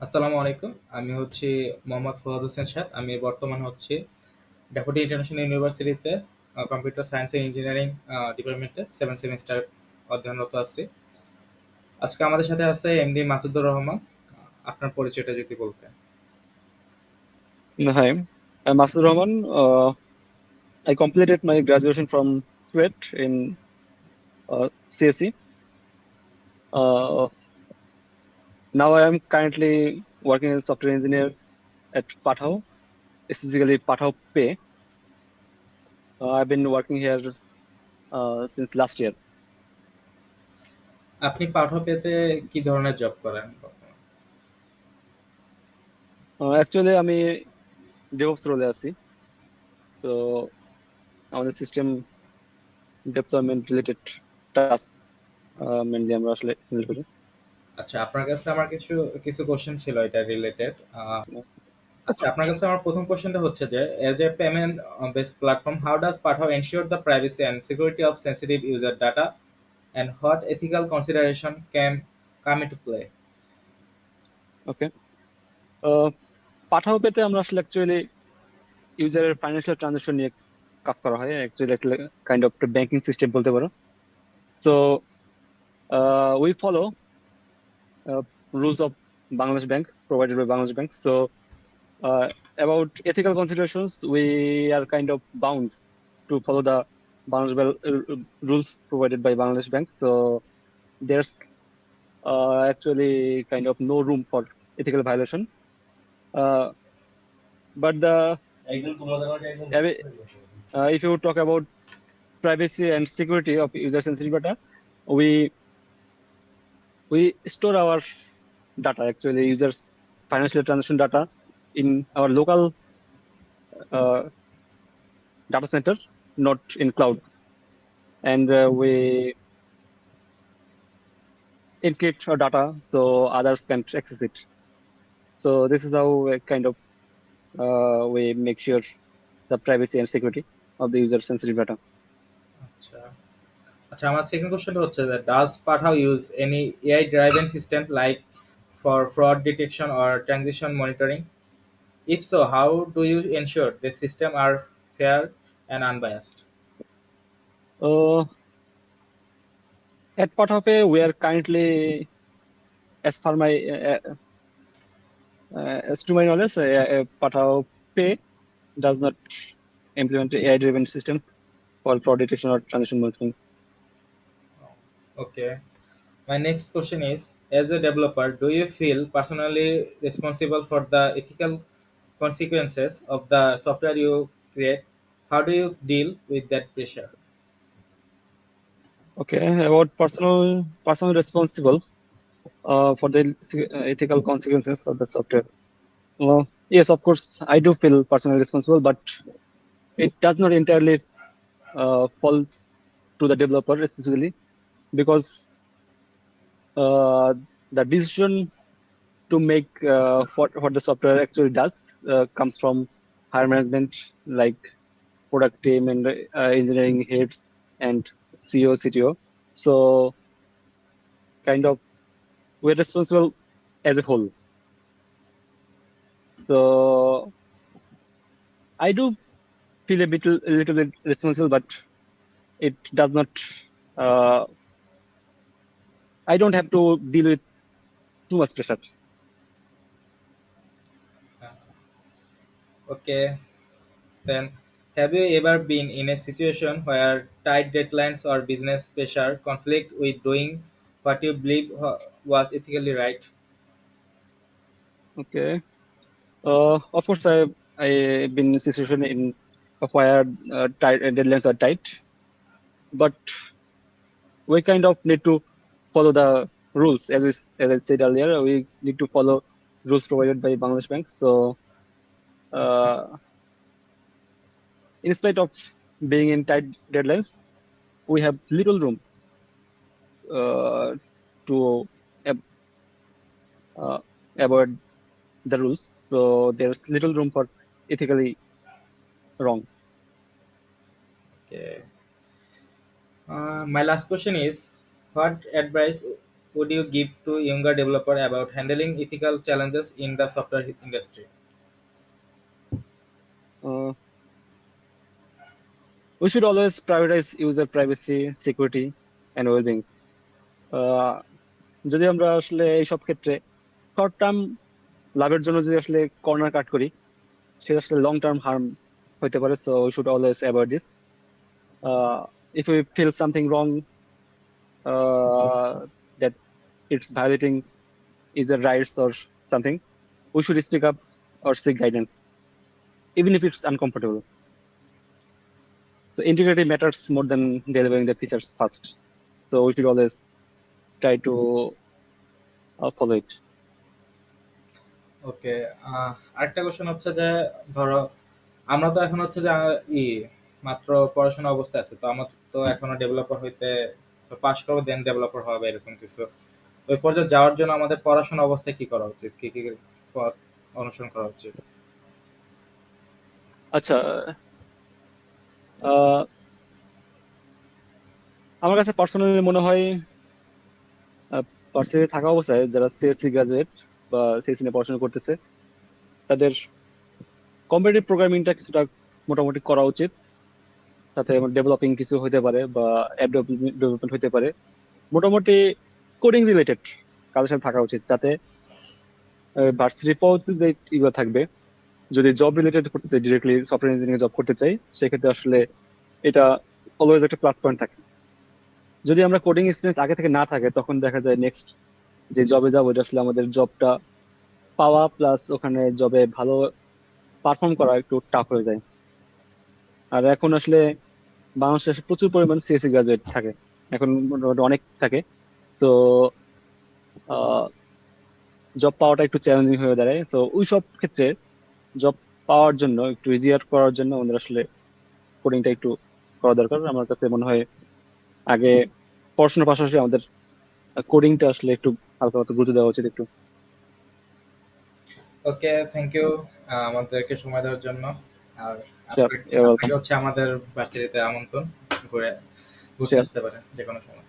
আসসালামু আলাইকুম। আমি হচ্ছি মোহাম্মদ ফুয়াদ হোসেন সাদ। আমি বর্তমান হচ্ছি ডেপুটি ইন্টারন্যাশনাল ইউনিভার্সিটিতে কম্পিউটার সায়েন্স এন্ড ইঞ্জিনিয়ারিং ডিপার্টমেন্টে 7 সেমিস্টার অধ্যয়নরত আছি। আজকে আমাদের সাথে আছে এমডি মাসুদুর রহমান। আপনার পরিচয়টা যদি বলতেন। Hi, I'm Masud Rahman. I completed my graduation from QET in CSE. Uh, Now I am currently working as a software engineer at Pathao, specifically Pathao Pay. I've been working here since last year. আপনি পাঠ্য পেতে কি ধরনের job করেন বর্তমানে? Actually, আমি DevOps রোলে আছি। So আমাদের system deployment related task mainly আমরা আসলে হ্যান্ডেল করি। আচ্ছা, আপনার কাছে আমার কিছু কিছু কোশ্চেন ছিল এটা রিলেটেড। আচ্ছা, আপনার কাছে আমার প্রথম কোশ্চেনটা হচ্ছে যে as a payment based platform, how does Pathao ensure the privacy and security of sensitive user data and what ethical consideration can come into play? ওকে, পাঠাও পেতে আমরা আসলে অ্যাকচুয়ালি ইউজারের ফাইন্যান্সিয়াল ট্রানজাকশন নিয়ে কাজ করা হয়, অ্যাকচুয়ালি একটা কাইন্ড অফ ব্যাংকিং সিস্টেম বলতে পারো। So we follow rules of Bangladesh Bank provided by Bangladesh Bank. So about ethical considerations, we are kind of bound to follow the rules provided by Bangladesh Bank. So there's actually kind of no room for ethical violation. Uh, but if you talk about privacy and security of user sensitive data, we we store our data, actually users financial transaction data, in our local uh, data center, not in cloud, and we encrypt our data so others can't access it. So this is how kind of we make sure the privacy and security of the user sensitive data. আচ্ছা, আচ্ছা, আমার second কোশ্চেনটা হচ্ছে যে does Pathao use any AI driven system like for fraud detection or transaction monitoring? If so, how do you ensure the system are fair and unbiased? uh, at Pathope, we are currently, as for my as to my knowledge, Pathope does not implement AI driven systems for fraud detection or transaction monitoring. Okay. My next question is, as a developer, do you feel personally responsible for the ethical consequences of the software you create? How do you deal with that pressure? Okay, about personal responsible for the ethical consequences of the software. Well, yes, of course, I do feel personally responsible, but it does not entirely fall to the developer specifically, because uh, the decision to make what the software actually does comes from higher management, like product team and engineering heads and CEO, CTO. So kind of we're responsible as a whole. So I do feel a little bit responsible, but it does not. Uh, I don't have to deal with too much pressure. Okay, then have you ever been in a situation where tight deadlines or business pressure conflict with doing what you believe was ethically right? Okay. Of course, I've been in a situation in where tight deadlines are tight, but we kind of need to follow the rules. As I said earlier, we need to follow rules provided by Bangladesh Bank. So, uh, in spite of being in tight deadlines, we have little room uh, to ab- uh, avoid the rules. So there's little room for ethically wrong. Okay. My last question is, what advice would you give to younger developer about handling ethical challenges in the software industry? Uh, we should always prioritize user privacy, security, and well-being. আহ, যদি আমরা আসলে এইসব ক্ষেত্রে short term লাভের জন্য যদি আসলে corner কাট করি, সেটা আসলে লং টার্ম হার্ম হইতে পারে। So we should always avoid this. If we feel something wrong, that it's violating user rights or something, we should speak up or seek guidance, even if it's uncomfortable. So integrity matters more than delivering the features first. So we should always try to follow it. ওকে, আরেকটা question হচ্ছে যে, ধরো আমরা তো এখন হচ্ছে যে মাত্র পড়াশোনা অবস্থায় আছে, তো আমার তো এখনো ডেভেলপার হইতে পাশ করবো দেন ডেভেলপার হবে এরকম কিছু। ওই পর্যায়ে যাওয়ার জন্য আমাদের পড়াশোনা অবস্থায় কি করা উচিত, কি কি পথ অনুসরণ করা উচিত? আচ্ছা, আহ, আমার কাছে পার্সোনালি মনে হয় ভার্সিটি থাকা অবস্থায় যারা সিএসসি গ্রাজুয়েট বা সিএসসি নিয়ে পড়াশোনা করতেছে, তাদের কম্পিটিটিভ প্রোগ্রামিংটা কিছুটা মোটামুটি করা উচিত। সাথে ডেভেলপিং কিছু হতে পারে বা অ্যাপ ডেভেলপমেন্ট হতে পারে। মোটামুটি কোডিং রিলেটেড কাজের সাথে থাকা উচিত, যাতে ভার্সিটির পরবর্তী যে ইগুলো থাকবে, যদি জব রিলেটেড করতে চাই, ডিরেক্টলি সফটওয়্যার ইঞ্জিনিয়ারিং জব করতে চাই, সেক্ষেত্রে আসলে এটা অলওয়েজ একটা প্লাস পয়েন্ট থাকে। যদি আমরা কোডিং এক্সপিরিয়েন্স আগে থেকে না থাকে, তখন দেখা যায় নেক্সট যে জবে যাবো, এটা আসলে আমাদের জবটা পাওয়া প্লাস ওখানে জবে ভালো পারফর্ম করা একটু টাফ হয়ে যায়। আর এখন আসলে বাংলাদেশে আসলে প্রচুর পরিমাণ সিএসসি গ্রাজুয়েট থাকে, এখন মোটামুটি অনেক থাকে। সো জব পাওয়াটা একটু চ্যালেঞ্জিং হয়ে দাঁড়ায়। সো ওই সব ক্ষেত্রে জব পাওয়ার জন্য, একটু ইজিয়ার করার জন্য আমাদের আসলে কোডিংটা একটু করা দরকার। আমার কাছে মনে হয় আগে পড়াশোনার পাশাপাশি আমাদের কোডিংটা আসলে একটু হালকা মতো গুরুত্ব দেওয়া উচিত একটু। ওকে, থ্যাংক ইউ আমাদেরকে সময় দেওয়ার জন্য। আর শিওর, আপনাকে ইউর ওয়েলকাম। আপনাকে হচ্ছে আমাদের ভার্সিটিতে আমন্ত্রণ, ঘুরে ঘুরতে শিওর। আসতে পারেন যে কোনো সময়।